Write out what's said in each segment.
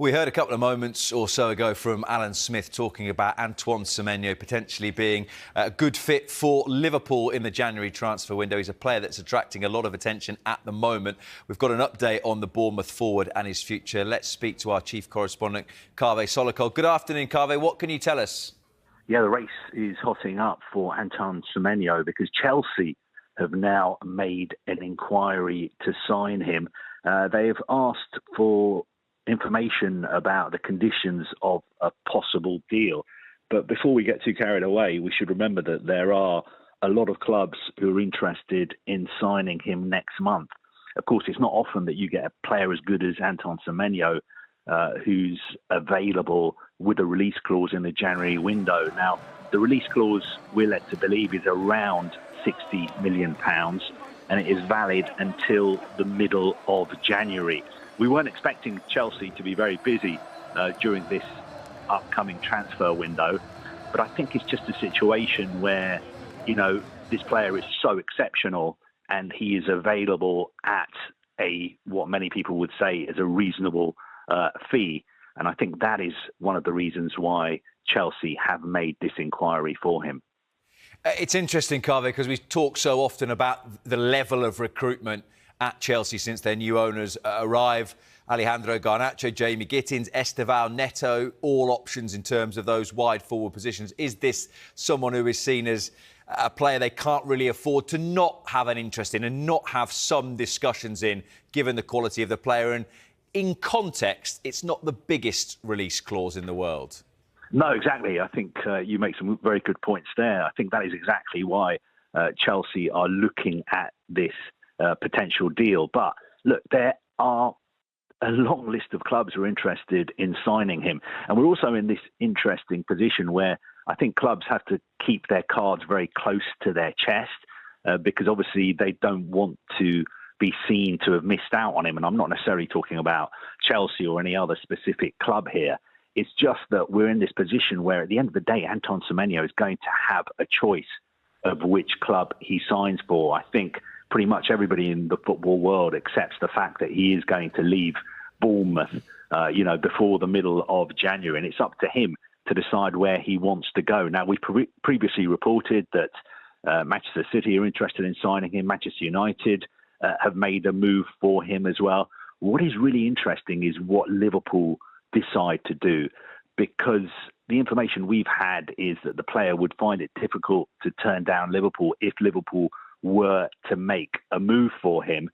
We heard a couple of moments or so ago from Alan Smith talking about Antoine Semenyo potentially being a good fit for Liverpool in the January transfer window. He's a player that's attracting a lot of attention at the moment. We've got an update on the Bournemouth forward and his future. Let's speak to our chief correspondent, Kaveh Solokol. Good afternoon, Kaveh. What can you tell us? Yeah, the race is hotting up for Antoine Semenyo because Chelsea have now made an inquiry to sign him. They've asked for information about the conditions of a possible deal. But before we get too carried away, we should remember that there are a lot of clubs who are interested in signing him next month. Of course, it's not often that you get a player as good as Antoine Semenyo who's available with a release clause in the January window. Now, the release clause, we're led to believe, is around £60 million, and it is valid until the middle of January. We weren't expecting Chelsea to be very busy during this upcoming transfer window, but I think it's just a situation where, you know, this player is so exceptional and he is available at what many people would say is a reasonable fee. And I think that is one of the reasons why Chelsea have made this inquiry for him. It's interesting, Kaveh, because we talk so often about the level of recruitment at Chelsea since their new owners arrive. Alejandro Garnacho, Jamie Gittins, Esteval, Neto, all options in terms of those wide forward positions. Is this someone who is seen as a player they can't really afford to not have an interest in and not have some discussions in, given the quality of the player? And in context, it's not the biggest release clause in the world. No, exactly. I think you make some very good points there. I think that is exactly why Chelsea are looking at this potential deal. But look, there are a long list of clubs who are interested in signing him. And we're also in this interesting position where I think clubs have to keep their cards very close to their chest because obviously they don't want to be seen to have missed out on him. And I'm not necessarily talking about Chelsea or any other specific club here. It's just that we're in this position where at the end of the day, Antoine Semenyo is going to have a choice of which club he signs for. I think pretty much everybody in the football world accepts the fact that he is going to leave Bournemouth, before the middle of January. And it's up to him to decide where he wants to go. Now, we've previously reported that Manchester City are interested in signing him. Manchester United have made a move for him as well. What is really interesting is what Liverpool decide to do, because the information we've had is that the player would find it difficult to turn down Liverpool if Liverpool were to make a move for him.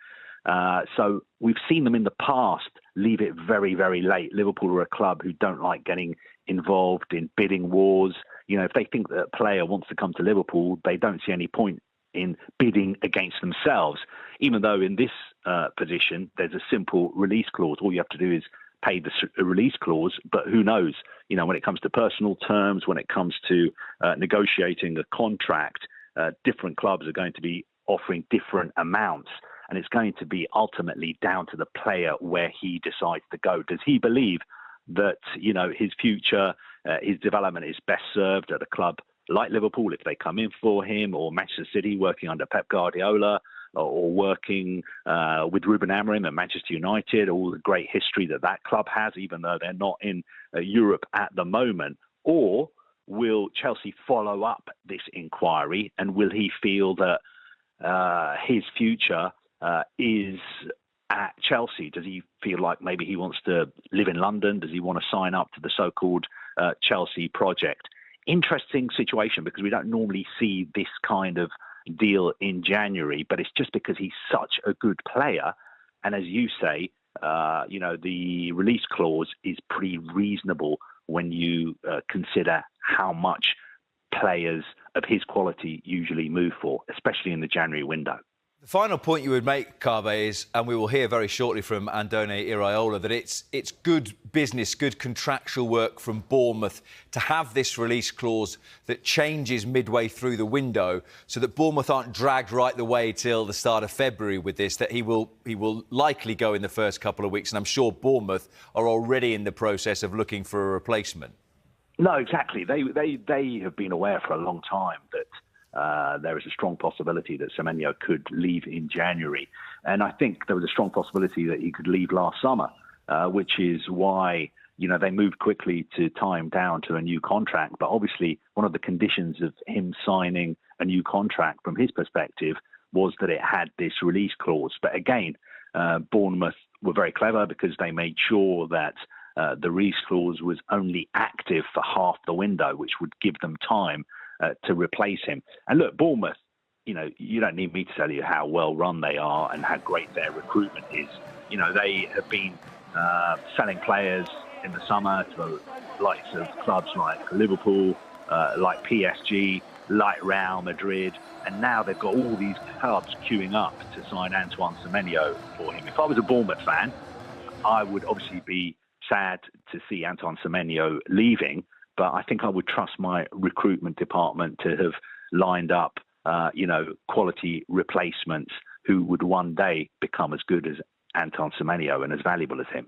So we've seen them in the past leave it very, very late. Liverpool are a club who don't like getting involved in bidding wars. You know, if they think that a player wants to come to Liverpool, they don't see any point in bidding against themselves, even though in this position, there's a simple release clause. All you have to do is pay the release clause, but who knows? You know, when it comes to personal terms, when it comes to negotiating a contract, different clubs are going to be offering different amounts. And it's going to be ultimately down to the player where he decides to go. Does he believe that, you know, his future, his development is best served at a club like Liverpool if they come in for him, or Manchester City working under Pep Guardiola, or working with Ruben Amorim at Manchester United, all the great history that club has, even though they're not in Europe at the moment? Or will Chelsea follow up this inquiry, and will he feel that his future is at Chelsea? Does he feel like maybe he wants to live in London? Does he want to sign up to the so-called Chelsea project? Interesting situation, because we don't normally see this kind of deal in January, but it's just because he's such a good player. And as you say, the release clause is pretty reasonable when you consider how much players of his quality usually move for, especially in the January window. The final point you would make, Kaveh, is, and we will hear very shortly from Andone Iraola, that it's good business, good contractual work from Bournemouth to have this release clause that changes midway through the window, so that Bournemouth aren't dragged right the way till the start of February with this, that he will likely go in the first couple of weeks. And I'm sure Bournemouth are already in the process of looking for a replacement. No, exactly. They have been aware for a long time that there is a strong possibility that Semenyo could leave in January. And I think there was a strong possibility that he could leave last summer. which is why they moved quickly to tie him down to a new contract. But obviously, one of the conditions of him signing a new contract from his perspective was that it had this release clause. But again, Bournemouth were very clever because they made sure that the release clause was only active for half the window, which would give them time to replace him. And look, Bournemouth, you don't need me to tell you how well run they are and how great their recruitment is. They have been selling players in the summer to the likes of clubs like Liverpool, like PSG, like Real Madrid, and now they've got all these clubs queuing up to sign Antoine Semenyo for him. If I was a Bournemouth fan, I would obviously be sad to see Antoine Semenyo leaving, but I think I would trust my recruitment department to have lined up, quality replacements who would one day become as good as Antoine Semenyo and as valuable as him.